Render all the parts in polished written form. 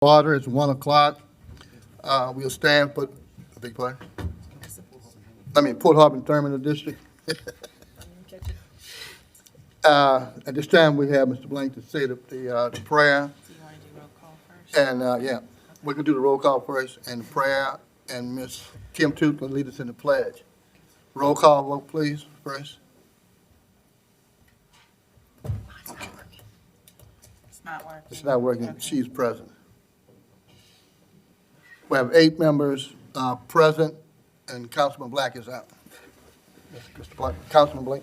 Order is 1 o'clock. We'll stand for, I beg your pardon? Port Harbor Terminal District. At this time, we have Mr. Blank to say the prayer. Do you want to do roll call first? And, yeah, we can do the roll call first and the prayer, and Ms. Kim Tooth can lead us in the pledge. Roll call vote, please, first. It's not working. It's not working. Okay. She's present. We have 8 members present, and Councilman Black is out. Mr. Black, Councilman Black.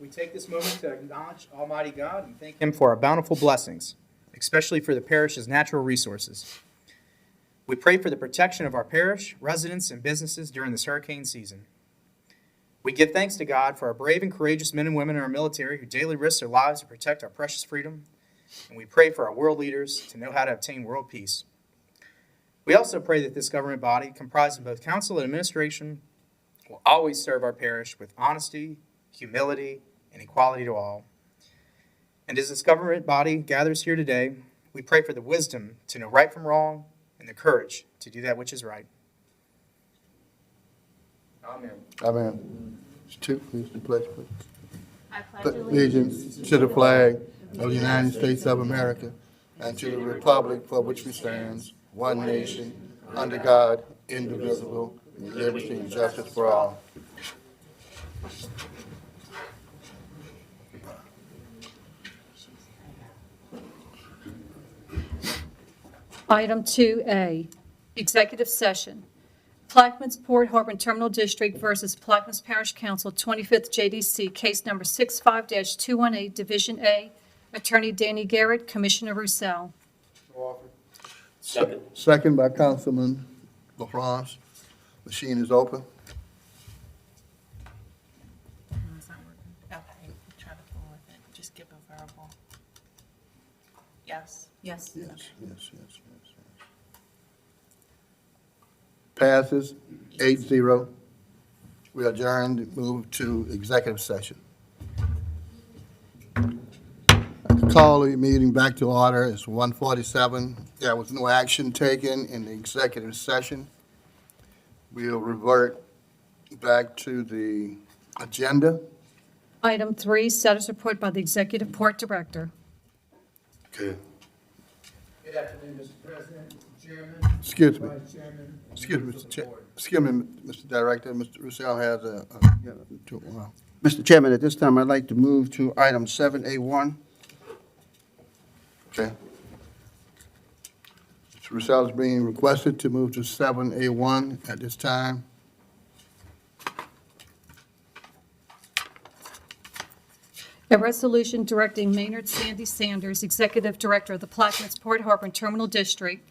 We take this moment to acknowledge Almighty God and thank Him for our bountiful blessings, especially for the parish's natural resources. We pray for the protection of our parish, residents, and businesses during this hurricane season. We give thanks to God for our brave and courageous men and women in our military who daily risk their lives to protect our precious freedom, and we pray for our world leaders to know how to obtain world peace. We also pray that this government body, comprised of both council and administration, will always serve our parish with honesty, humility, and equality to all. And as this government body gathers here today, we pray for the wisdom to know right from wrong and the courage to do that which is right. Amen. Amen. Ms. Tooth, please, the pledge, please. I pledge Allegiance to the flag of the United States of America and to the republic for which we stand, one nation, under God, indivisible, with liberty and justice for all. Item 2A, Executive Session. Plaquemines Port Harbor Terminal District versus Plaquemines Parish Council, 25th JDC, case number 65-218, Division A. Attorney Danny Garrett, Commissioner Roussel. Second by Councilman LaFrance. Machine is open. No, it's not working. Okay, try to fool with it. Just give a verbal. Yes. Yes. Yes. Passes 8-0. We adjourn, move to executive session. I call the meeting back to order. It's 1:47. There was no action taken in the executive session. We'll revert back to the agenda. Item 3, status report by the Executive Port Director. Okay. Good afternoon, Mr. President, Mr. Chairman. Excuse me. Vice Chairman. Excuse me, Mr. Chair. Excuse me, Mr. Director. Mr. Roussel has Mr. Chairman, at this time, I'd like to move to item 7A1. Okay. Mr. Roussel is being requested to move to 7A1 at this time. A resolution directing Maynard Sandy Sanders, Executive Director of the Plaquemines Port Harbor Terminal District,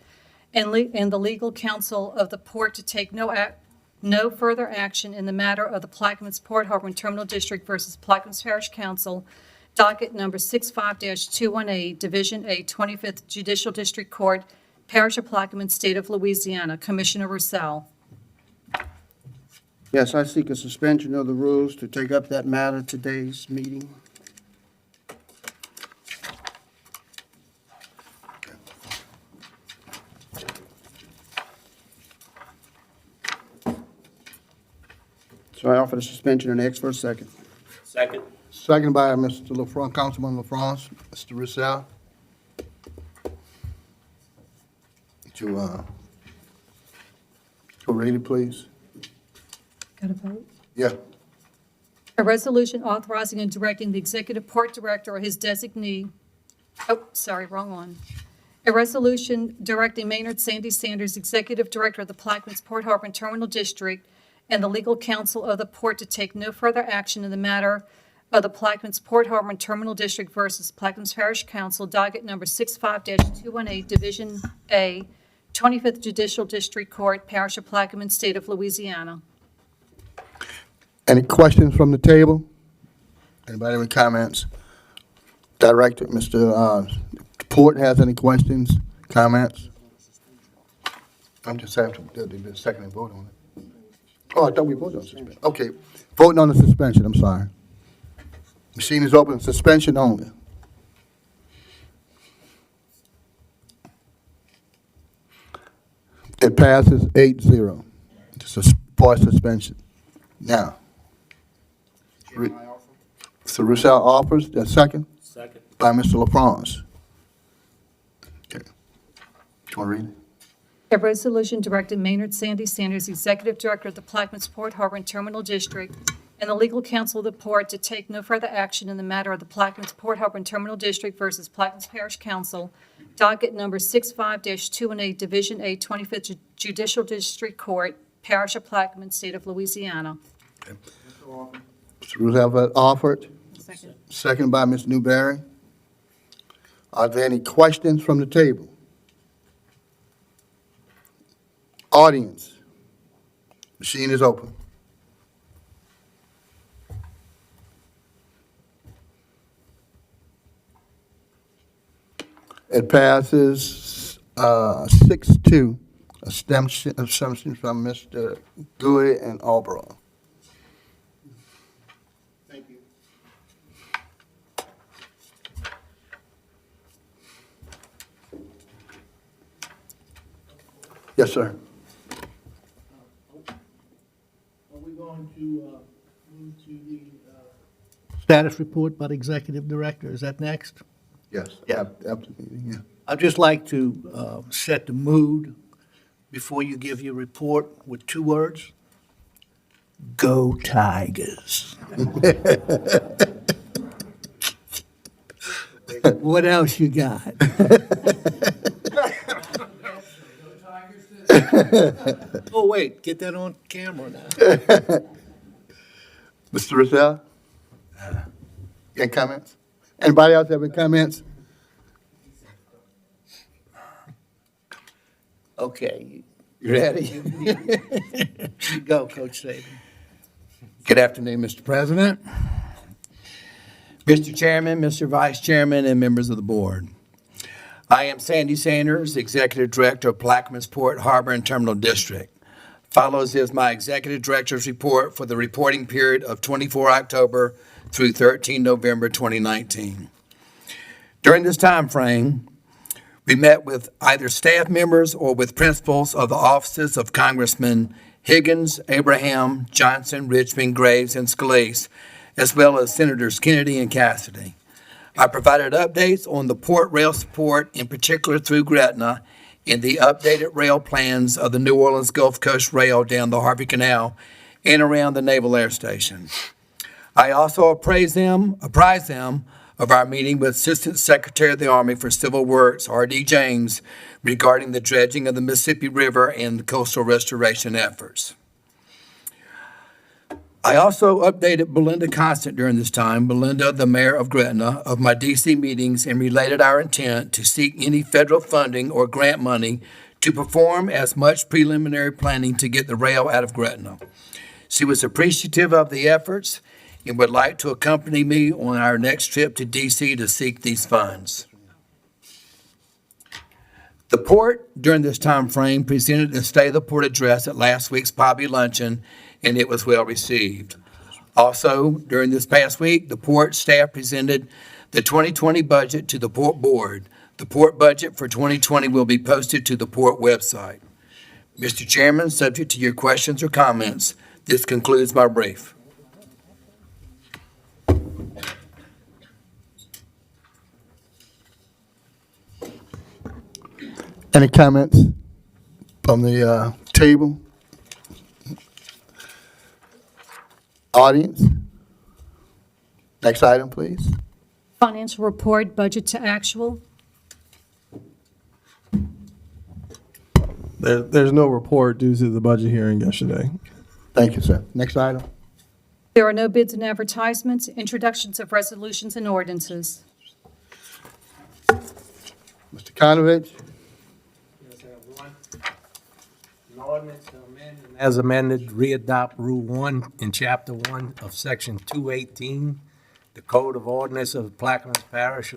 and the legal counsel of the port to take no further action in the matter of the Plaquemines Port Harbor Terminal District versus Plaquemines Parish Council, docket number 65-218, Division A, 25th Judicial District Court, Parish of Plaquemines, State of Louisiana. Commissioner Roussel. Yes, I seek a suspension of the rules to take up that matter today's meeting. So I offer the suspension and ask for a second. Second. Second by Mr. LaFrance, Councilman LaFrance. Mr. Roussel. To read it, please. Got a vote? Yeah. A resolution authorizing and directing the Executive Port Director or his designee, wrong one. A resolution directing Maynard Sandy Sanders, Executive Director of the Plaquemines Port Harbor Terminal District, and the legal counsel of the port to take no further action in the matter of the Plaquemines Port Harbor Terminal District versus Plaquemines Parish Council, docket number 65-218, Division A, 25th Judicial District Court, Parish of Plaquemines, State of Louisiana. Any questions from the table? Anybody have any comments? Director, Mr. Port has any questions, comments? I'm just having to do the second and vote on it. Oh, I thought we voted on suspension. Okay, voting on the suspension, I'm sorry. Machine is open, suspension only. It passes 8-0. It's a part suspension. Now, Mr. Roussel offers, a second? Second. By Mr. LaFrance. Okay. You want to read it? A resolution directing Maynard Sandy Sanders, Executive Director of the Plaquemines Port Harbor and Terminal District, and the legal counsel of the port to take no further action in the matter of the Plaquemines Port Harbor and Terminal District versus Plaquemines Parish Council, docket number 65-218, Division A, 25th Judicial District Court, Parish of Plaquemines, State of Louisiana. Mr. Roussel offered, Second. second by Ms. Newberry. Are there any questions from the table? Audience, machine is open. It passes 6-2, assumption from Mr. Dewey and Alborough. Thank you. Yes, sir. Are we going to move to the status report by the executive director? Is that next? Yes. Absolutely, yeah. I'd just like to set the mood before you give your report with 2 words. Go Tigers. What else you got? Oh, wait, get that on camera now. Mr. Roussel? Any comments? Anybody else have any comments? Okay, you ready? You go, Coach Saban. Good afternoon, Mr. President, Mr. Chairman, Mr. Vice Chairman, and members of the board. I am Sandy Sanders, Executive Director of Plaquemines Port Harbor and Terminal District. Follows is my Executive Director's report for the reporting period of 24 October through 13 November 2019. During this time frame, we met with either staff members or with principals of the offices of Congressman Higgins, Abraham, Johnson, Richmond, Graves, and Scalise, as well as Senators Kennedy and Cassidy. I provided updates on the port rail support, in particular through Gretna, in the updated rail plans of the New Orleans Gulf Coast Rail down the Harvey Canal and around the Naval Air Station. I also apprised them of our meeting with Assistant Secretary of the Army for Civil Works, R.D. James, regarding the dredging of the Mississippi River and the coastal restoration efforts. I also updated Belinda Constant during this time, Belinda, the mayor of Gretna, of my D.C. meetings and related our intent to seek any federal funding or grant money to perform as much preliminary planning to get the rail out of Gretna. She was appreciative of the efforts and would like to accompany me on our next trip to D.C. to seek these funds. The port, during this time frame, presented a State of the Port address at last week's Bobby Luncheon, and it was well received. Also, during this past week, the port staff presented the 2020 budget to the Port Board. The port budget for 2020 will be posted to the port website. Mr. Chairman, subject to your questions or comments, this concludes my brief. Any comments from the table? Audience? Next item, please. Financial report, budget to actual. There's no report due to the budget hearing yesterday. Thank you, sir. Next item. There are no bids and advertisements, introductions of resolutions and ordinances. Mr. Konovich? Yes, I have one. An ordinance to amend and as amended, readopt Rule 1 in Chapter 1 of Section 218, the Code of Ordinance of Plaquemines Parish,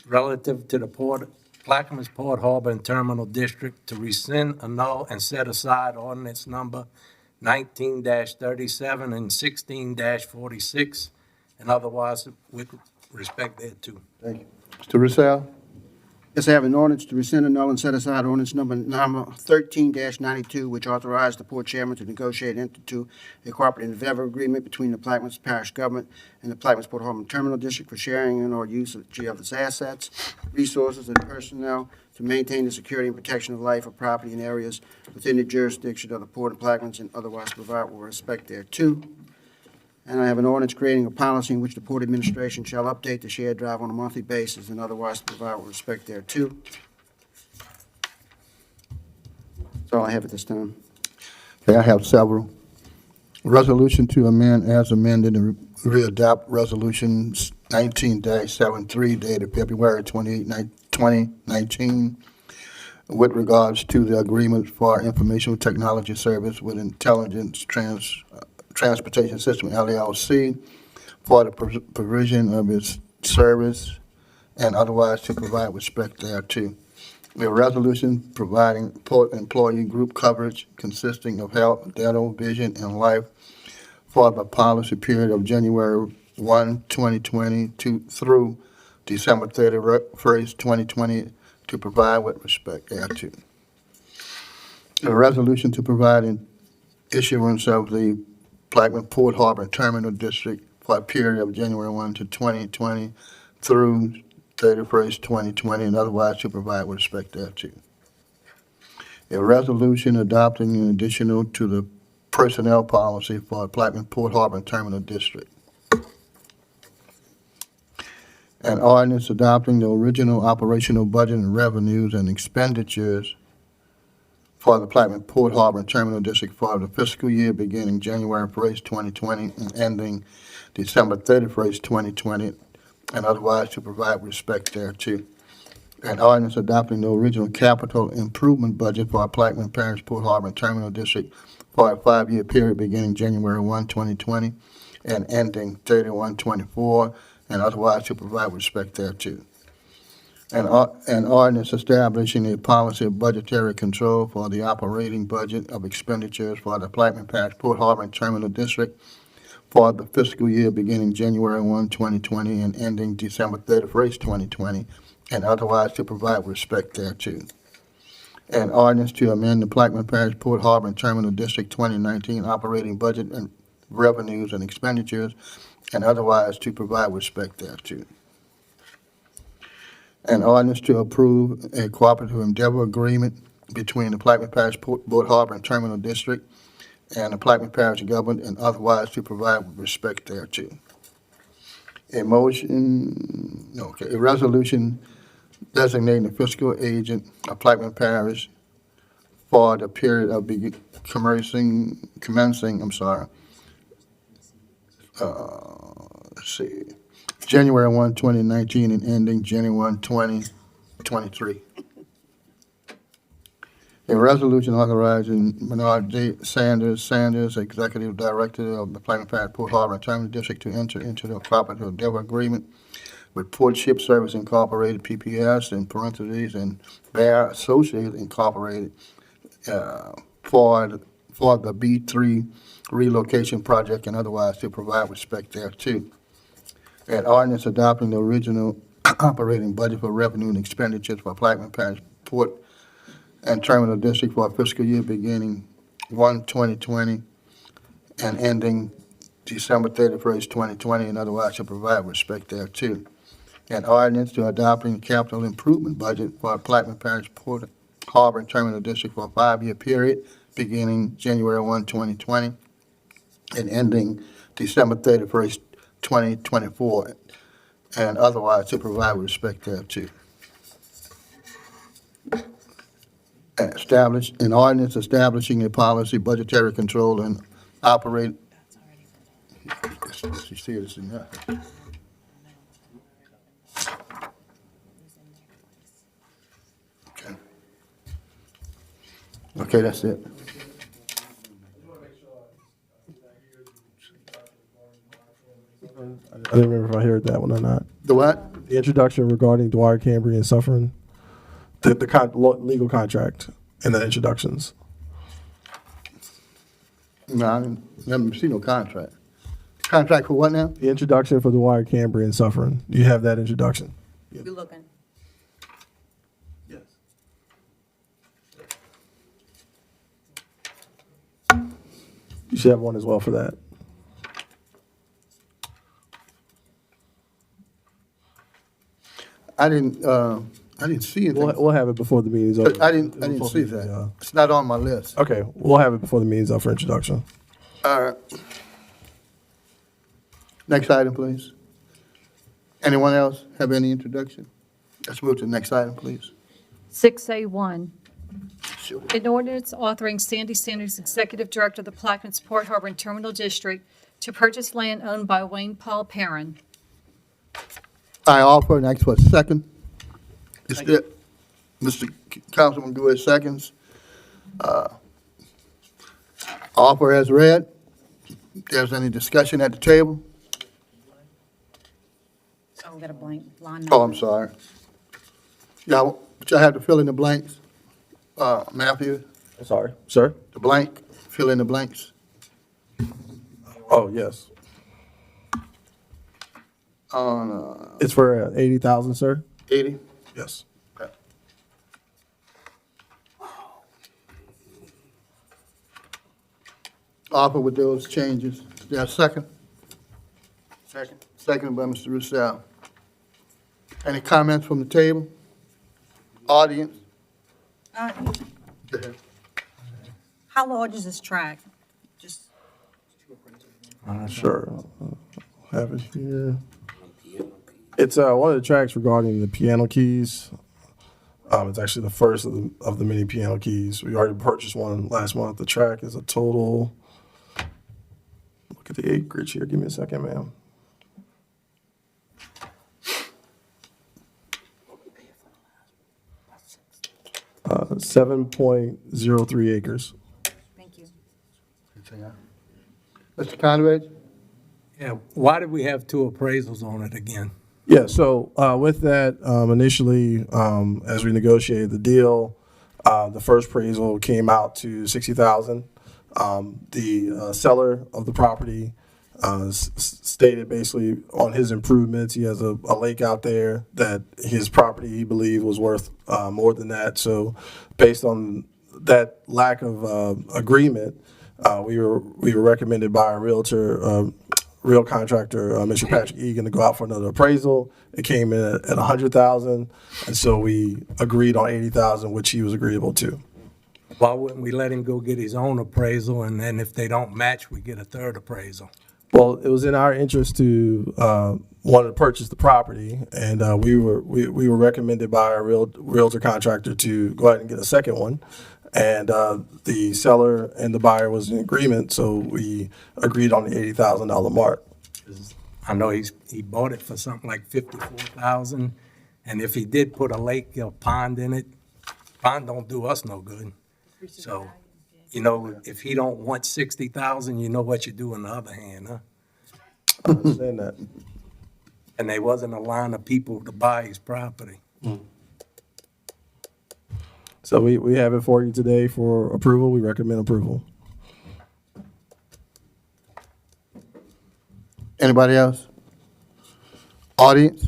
relative to the Plaquemines Port Harbor and Terminal District to rescind, annul, and set aside ordinance number 19-37 and 16-46, and otherwise with respect thereto. Thank you. Mr. Roussel? Yes, I have an ordinance to rescind, annul, and set aside ordinance number 13-92, which authorized the port chairman to negotiate and enter into a cooperative endeavor agreement between the Plaquemines Parish Government and the Plaquemines Port Harbor Terminal District for sharing and/or use of its assets, resources, and personnel to maintain the security and protection of life or property in areas within the jurisdiction of the Port of Plaquemines and otherwise provide with respect thereto. And I have an ordinance creating a policy in which the Port Administration shall update the shared drive on a monthly basis and otherwise provide with respect thereto. That's all I have at this time. Okay, I have several. Resolution to amend as amended and readopt Resolution 19-73 dated February 28, 2019 with regards to the agreement for information technology service with Intelligence Transportation System LLC for the provision of its service and otherwise to provide respect thereto. A resolution providing port employee group coverage consisting of health, dental, vision, and life for the policy period of January 1, 2020 through December 31st, 2020 to provide with respect thereto. A resolution to provide an issuance of the Plaquemines Port Harbor Terminal District for a period of January 1 to 2020 through 31st, 2020, and otherwise to provide with respect thereto. A resolution adopting an additional to the personnel policy for Plaquemines Port Harbor Terminal District. An ordinance adopting the original operational budget and revenues and expenditures for the Plaquemines Port Harbor Terminal District for the fiscal year beginning January 1st, 2020 and ending December 31st, 2020, and otherwise to provide respect thereto. An ordinance adopting the original capital improvement budget for our Plaquemines Parish Port Harbor Terminal District for a 5-year period beginning January 1, 2020 and ending 31/24, and otherwise to provide respect thereto. An ordinance establishing a policy of budgetary control for the operating budget of expenditures for the Plaquemines Parish Port Harbor and Terminal District for the fiscal year beginning January 1, 2020 and ending December 31st, 2020, and otherwise to provide respect thereto. An ordinance to amend the Plaquemines Parish Port Harbor and Terminal District 2019 operating budget and revenues and expenditures and otherwise to provide respect thereto. An ordinance to approve a cooperative endeavor agreement between the Plaquemines Parish Port Harbor and Terminal District and the Plaquemines Parish Government and otherwise to provide with respect thereto. A resolution designating the fiscal agent of Plaquemines Parish for the period of January 1, 2019 and ending January 1, 2023. A resolution authorizing Bernard J. Sanders, Executive Director of the Plaquemines Parish Port Harbor and Terminal District to enter into the cooperative endeavor agreement with Port Ship Service Incorporated, PPS, in parentheses, and Bear Associates Incorporated for the B3 relocation project and otherwise to provide respect thereto. An ordinance adopting the original operating budget for revenue and expenditures for Plaquemines Parish Port and Terminal District for a fiscal year beginning 1/2020 and ending December 31st, 2020, and otherwise to provide respect thereto. An ordinance to adopting capital improvement budget for Plaquemines Parish Port Harbor and Terminal District for a 5-year period beginning January 1, 2020 and ending December 31st, 2024, and otherwise to provide with respect thereto. An ordinance establishing a policy, budgetary control, and operate. You see this in there. Okay. Okay, that's it. I didn't remember if I heard that one or not. The what? The introduction regarding Dwyer Cambry and Suffering, the legal contract and the introductions. No, I haven't seen no contract. Contract for what now? The introduction for Dwyer Cambry and Suffering. Do you have that introduction? You looking? You should have one as well for that. I didn't see anything. We'll have it before the meeting's over. I didn't see that. It's not on my list. Okay, we'll have it before the meeting's up for introduction. All right. Next item, please. Anyone else have any introduction? Let's move to the next item, please. 6A1, Sure. an ordinance authoring Sandy Sanders, Executive Director of the Plaquemines Port Harbor and Terminal District, to purchase land owned by Wayne Paul Perrin. I offer and ask for a second. Is there, Mr. Councilman Good seconds. Offer as read. If there's any discussion at the table? Oh, we got a blank line Oh, number. I'm sorry. Y'all have to fill in the blanks. Matthew, Sorry, sir? the blank, fill in the blanks. Oh, yes. On It's for 80,000, sir? 80? Yes. Okay. Offer with those changes. Is there a second? Second. Second by Mr. Roussel. Any comments from the table? Audience? Go ahead. How large is this track? Just, Sure. I'll have it here. It's one of the tracks regarding the piano keys. It's actually the first of the many piano keys. We already purchased one last month. The track is a total. Look at the acreage here. Give me a second, ma'am. 7.03 acres. thank you. Mr. Conrad? Yeah, why did we have two appraisals on it again? Yeah, so with that, initially, as we negotiated the deal, the first appraisal came out to 60,000. The seller of the property stated basically on his improvements, he has a lake out there that his property, he believed, was worth more than that. So based on that lack of agreement, we were recommended by a real contractor, Mr. Patrick Egan, to go out for another appraisal. It came in at 100,000, and so we agreed on 80,000, which he was agreeable to. Why wouldn't we let him go get his own appraisal, and then if they don't match, we get a third appraisal? Well, it was in our interest to want to purchase the property, and we were recommended by a realtor contractor to go ahead and get a second one. And the seller and the buyer was in agreement, so we agreed on the $80,000 mark. I know he bought it for something like 54,000, and if he did put a lake or pond in it, pond don't do us no good. So, you know, if he don't want 60,000, you know what you do on the other hand, huh? I understand that. And there wasn't a line of people to buy his property. So we have it for you today for approval. We recommend approval. Anybody else? Audience?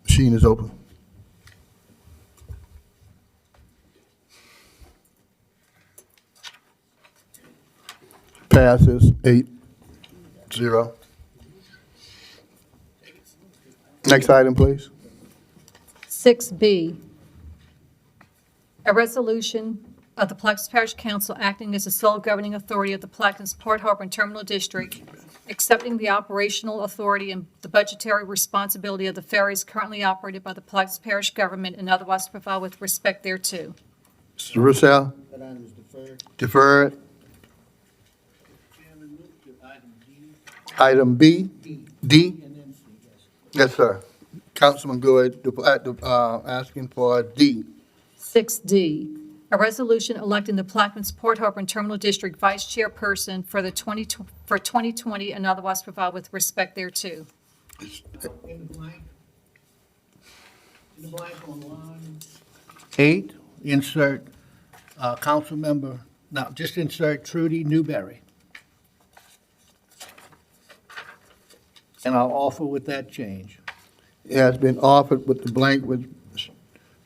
Machine is open. Passes 8-0. Next item, please. 6B, a resolution of the Plaquemines Parish Council acting as the sole governing authority of the Plaquemines Port Harbor and Terminal District, accepting the operational authority and the budgetary responsibility of the ferries currently operated by the Plaquemines Parish government and otherwise provide with respect thereto. Mr. Roussel? That item is deferred. Deferred. Item B? D? Yes, sir. Councilman Good, asking for D. 6D, a resolution electing the Plaquemines Port Harbor and Terminal District Vice Chairperson for 2020 and otherwise provide with respect thereto. In the blank on line 8, insert council member, now just insert Trudy Newberry. And I'll offer with that change. It has been offered with the blank with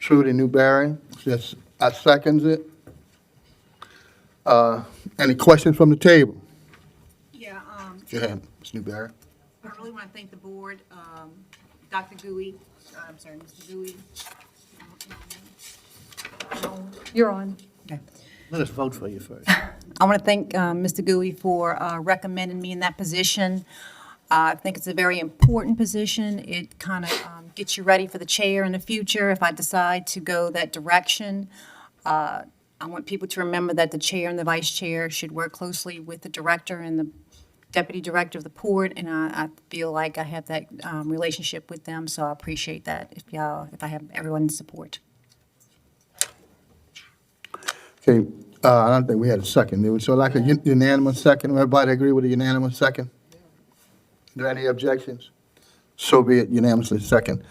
Trudy Newberry. Yes, I seconds it. Any questions from the table? Go ahead, Ms. Newberry. I really want to thank the board, Dr. Gui, I'm sorry, Mr. Gui. You're on. Let us vote for you first. I want to thank Mr. Gui for recommending me in that position. I think it's a very important position. It kind of gets you ready for the chair in the future if I decide to go that direction. I want people to remember that the chair and the vice chair should work closely with the director and the deputy director of the port, and I feel like I have that relationship with them, so I appreciate that if I have everyone's support. Okay, I don't think we had a second. So like a unanimous second, everybody agree with a unanimous second? Are there any objections? So be it, unanimously second.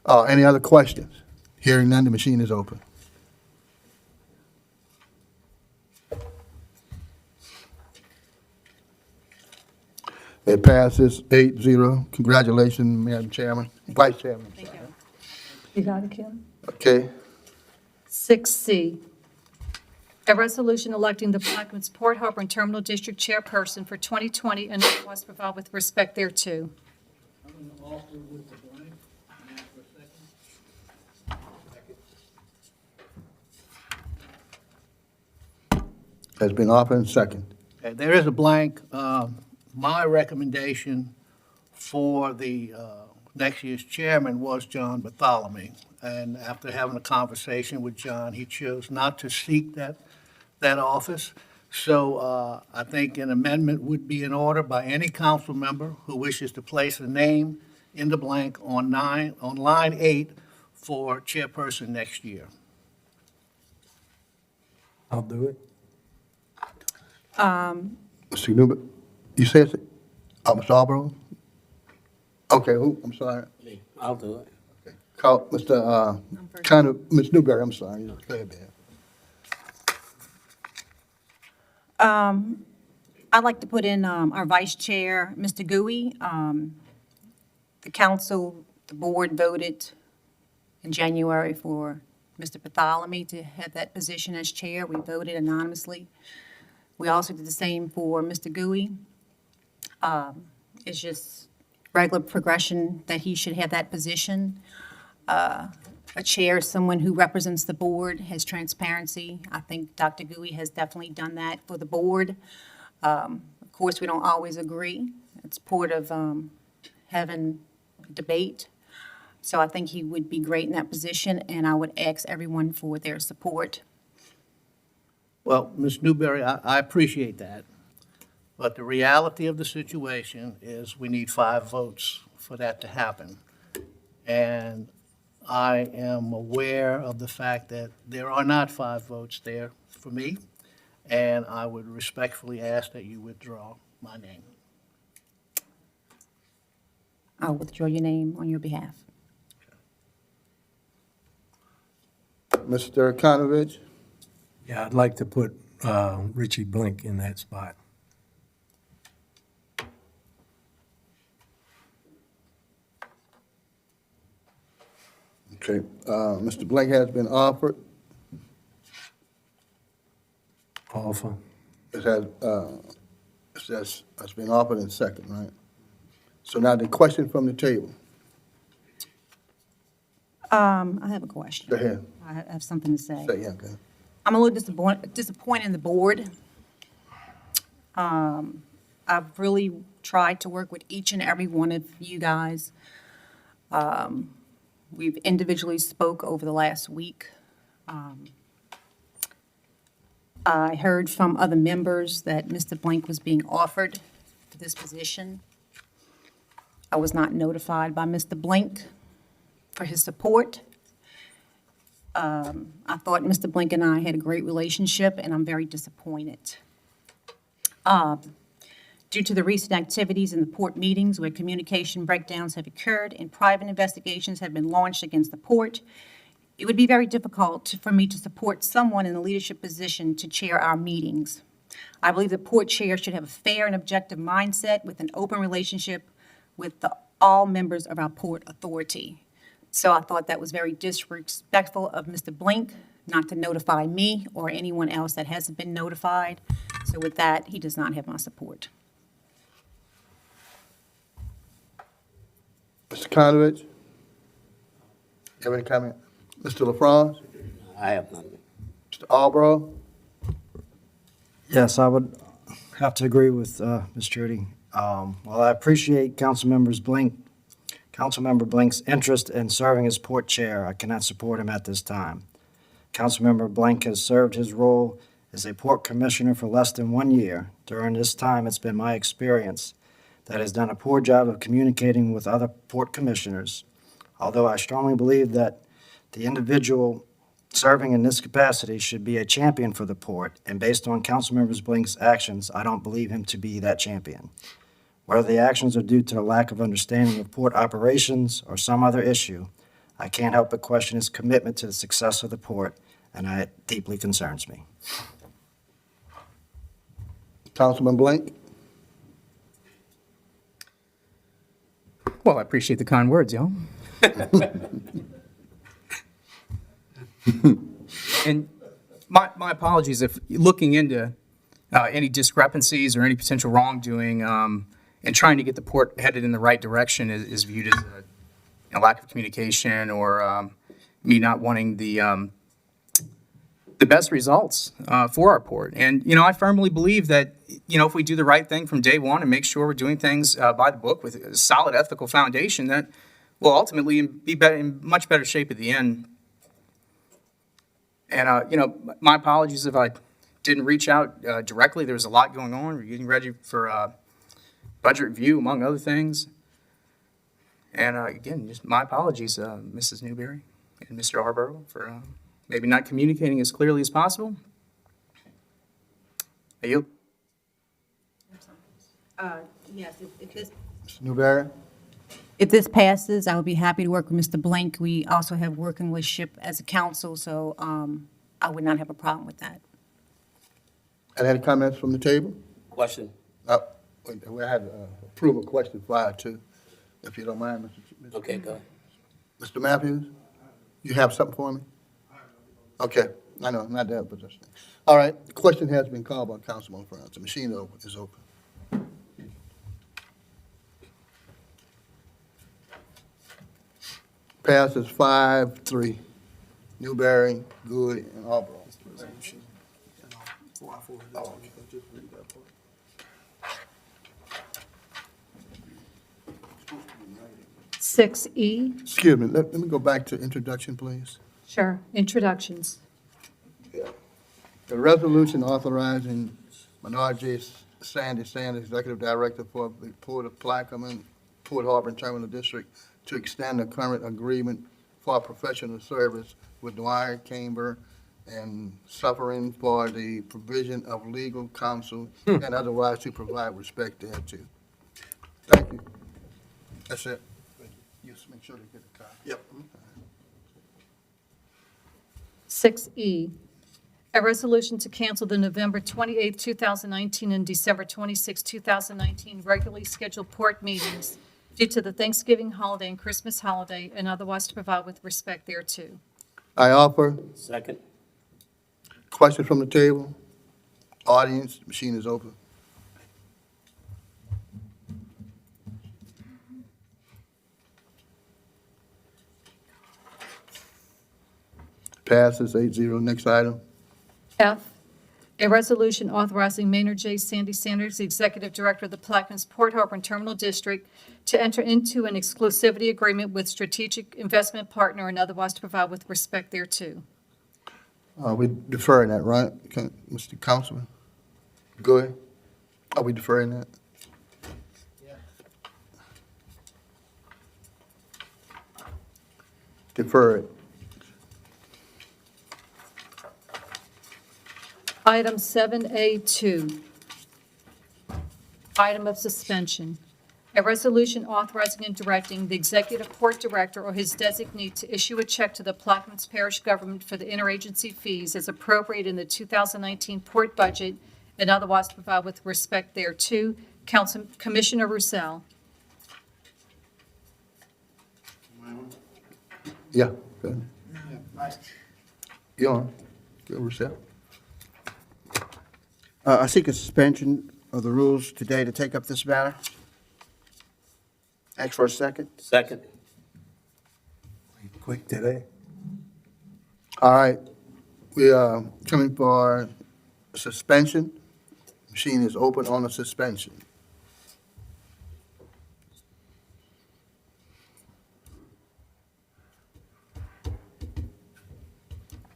Any other questions? Hearing none, the machine is open. It passes 8-0. Congratulations, Madam Chairman, Vice Chairman. Thank you. You got it, Kim? Okay, 6C, a resolution electing the Plaquemines Port Harbor and Terminal District Chairperson for 2020 and otherwise provide with respect thereto. I'm going to offer with the blank. Can I ask for a second? has been offered and second. Okay, there is a blank. My recommendation for the next year's chairman was John Bartholomew. And after having a conversation with John, he chose not to seek that office. So I think an amendment would be in order by any council member who wishes to place a name in the blank on line 8 for chairperson next year. I'll do it. Mr. Newberg, you said it? Mr. Albro? Okay, who? I'm sorry. I'll do it. Call, Mr. Kind of, Ms. Newberry, I'm sorry. Go ahead, man. I'd like to put in our vice chair, Mr. Gui. The council, the board voted in January for Mr. Bartholomew to have that position as chair. We voted anonymously. We also did the same for Mr. Gui. It's just regular progression that he should have that position. A chair is someone who represents the board, has transparency. I think Dr. Gui has definitely done that for the board. Of course, we don't always agree. It's part of having debate. So I think he would be great in that position, and I would ask everyone for their support. Well, Ms. Newberry, I appreciate that, but the reality of the situation is we need 5 votes for that to happen. And I am aware of the fact that there are not 5 votes there for me, and I would respectfully ask that you withdraw my name. I'll withdraw your name on your behalf. Mr. Konovich? Yeah, I'd like to put Richie Blink in that spot. Okay, Mr. Blake has been offered. Offer. It has been offered and second, right? So now the question from the table. I have a question. Go ahead. I have something to say. Say, yeah, go ahead. I'm a little disappointed in the board. I've really tried to work with each and every one of you guys. We've individually spoke over the last week. I heard from other members that Mr. Blink was being offered for this position. I was not notified by Mr. Blink for his support. I thought Mr. Blink and I had a great relationship, and I'm very disappointed. Due to the recent activities in the port meetings where communication breakdowns have occurred and private investigations have been launched against the port, it would be very difficult for me to support someone in a leadership position to chair our meetings. I believe the port chair should have a fair and objective mindset with an open relationship with all members of our port authority. So I thought that was very disrespectful of Mr. Blink not to notify me or anyone else that hasn't been notified. So with that, he does not have my support. Mr. Conovich? You have any comment? Mr. LaFrance? I have none. Mr. Albro? Yes, I would have to agree with Ms. Judy. While I appreciate Councilmember Blink's interest in serving as port chair, I cannot support him at this time. Councilmember Blink has served his role as a port commissioner for less than 1 year. During this time, it's been my experience that he has done a poor job of communicating with other port commissioners. Although I strongly believe that the individual serving in this capacity should be a champion for the port, and based on Councilmember Blink's actions, I don't believe him to be that champion. Whether the actions are due to a lack of understanding of port operations or some other issue, I can't help but question his commitment to the success of the port, and it deeply concerns me. Councilman Blank? Well, I appreciate the kind words, y'all. And my apologies if looking into any discrepancies or any potential wrongdoing and trying to get the port headed in the right direction is viewed as a lack of communication or me not wanting the best results for our port. And, I firmly believe that, if we do the right thing from day one and make sure we're doing things by the book with a solid ethical foundation, that will ultimately be in much better shape at the end. And, my apologies if I didn't reach out directly. There was a lot going on. We're getting ready for budget review, among other things. And, again, just my apologies, Mrs. Newberry and Mr. Arborough, for maybe not communicating as clearly as possible. Are you? Yes, Mr. Newberry? if this passes, I would be happy to work with Mr. Blank. We also have working relationship as a council, so I would not have a problem with that. Any comments from the table? Question. We had approval question 5-2, if you don't mind, Mr. Okay, go ahead. Mr. Matthews, you have something for me? Okay, I know, not that, but just, all right, the question has been called by Councilman France. The machine is open. Passes 5-3. Newberry, Good, and Albro. Six E, Excuse me, let me go back to introduction, please. sure, introductions. The resolution authorizing Menard J. Sandy Sanders, Executive Director for the Port of Plaquemine, Port Harbor and Terminal District, to extend the current agreement for professional service with Dwyer Camber and Suffering for the provision of legal counsel and otherwise to provide respect thereto. Thank you. That's it. Just make sure they get the copy. Yep. 6E, a resolution to cancel the November 28, 2019 and December 26, 2019 regularly scheduled port meetings due to the Thanksgiving holiday and Christmas holiday and otherwise to provide with respect thereto. I offer. Second. Question from the table? Audience, machine is open. Passes 8-0. Next item. F, a resolution authorizing Maynard J. Sandy Sanders, the Executive Director of the Plaquemines Port Harbor and Terminal District, to enter into an exclusivity agreement with strategic investment partner and otherwise to provide with respect thereto. We deferring that, right, Mr. Councilman? Go ahead. Are we deferring that? Defer it. Item 7A2, item of suspension. A resolution authorizing and directing the Executive Port Director or his designee to issue a check to the Plaquemines Parish Government for the interagency fees as appropriate in the 2019 port budget and otherwise to provide with respect thereto. Commissioner Roussel. Yeah. Go ahead. You on? Go, Rousseau. I seek a suspension of the rules today to take up this matter. Ask for a second. Second. Quick today. All right, we are coming for suspension. Machine is open on the suspension.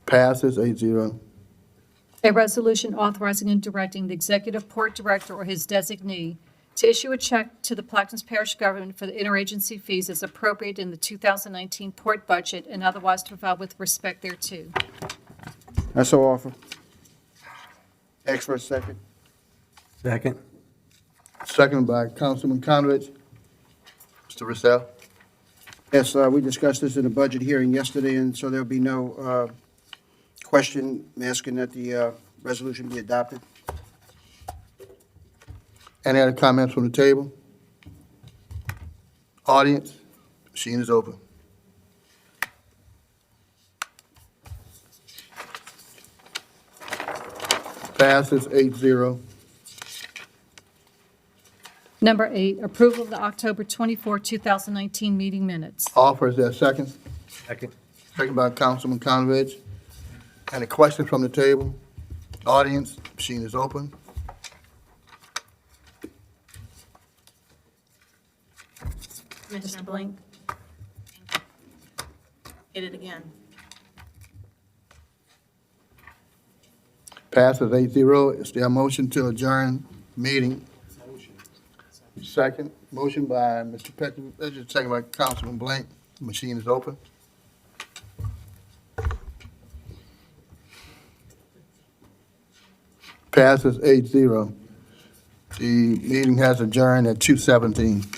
Passes 8-0. A resolution authorizing and directing the executive port director or his designee to issue a check to the Plaquemines Parish government for the interagency fees as appropriate in the 2019 port budget and otherwise to provide with respect thereto. I so offer. Ask for a second. Second. Second by Councilman Conrad. Mr. Rossell. Yes, we discussed this in the budget hearing yesterday, and so there'll be no question asking that the resolution be adopted. Any other comments from the table? Audience, machine is open. Passes 8-0. Number 8, approval of the October 24, 2019 meeting minutes. Offer, is there a second? Second. Second by Councilman Conrad. Any questions from the table? Audience, machine is open. Commissioner Blank? Hit it again. Passes 8-0. Is there a motion to adjourn meeting? Second. Motion by Mr. Pettit, second by Councilman Blank. Machine is open. Passes 8-0. The meeting has adjourned at 2:17.